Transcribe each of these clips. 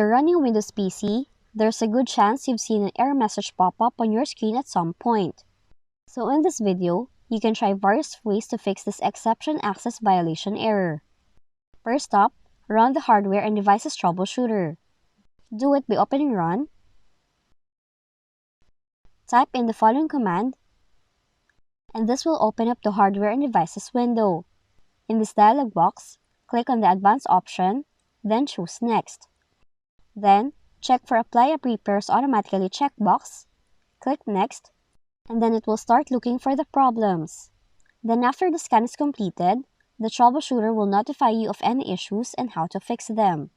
you're running a Windows PC, there's a good chance you've seen an error message pop up on your screen at some point. So in this video, you can try various ways to fix this exception access violation error. First up, run the hardware and devices troubleshooter. Do it by opening Run. Type in the following command, and this will open up the hardware and devices window. In this dialog box, click on the Advanced option, then choose Next. Then, check for Apply a Repairs Automatically checkbox, click Next, and then it will start looking for the problems. Then after the scan is completed, the troubleshooter will notify you of any issues and how to fix them.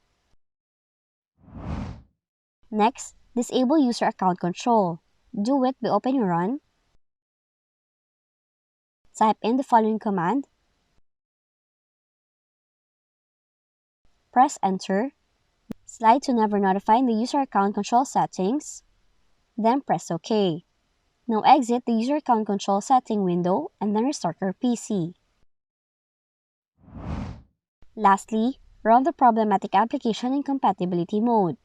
Next, disable user account control. Do it by opening Run. Type in the following command. Press Enter. Slide to Never Notify in the user account control settings. Then press OK. Now exit the user account control setting window and then restart your PC. Lastly, run the problematic application in compatibility mode.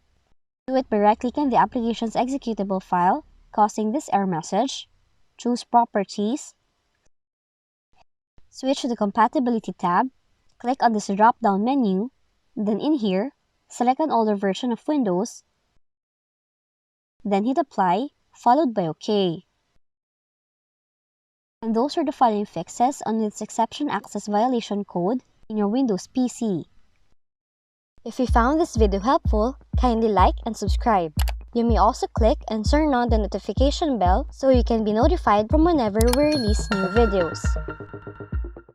Do it by right-clicking the application's executable file, causing this error message. Choose Properties. Switch to the Compatibility tab. Click on this drop-down menu. Then in here, select an older version of Windows. Then hit Apply, followed by OK. And those are the following fixes on this exception access violation code in your Windows PC. If you found this video helpful, kindly like and subscribe. You may also click and turn on the notification bell so you can be notified from whenever we release new videos.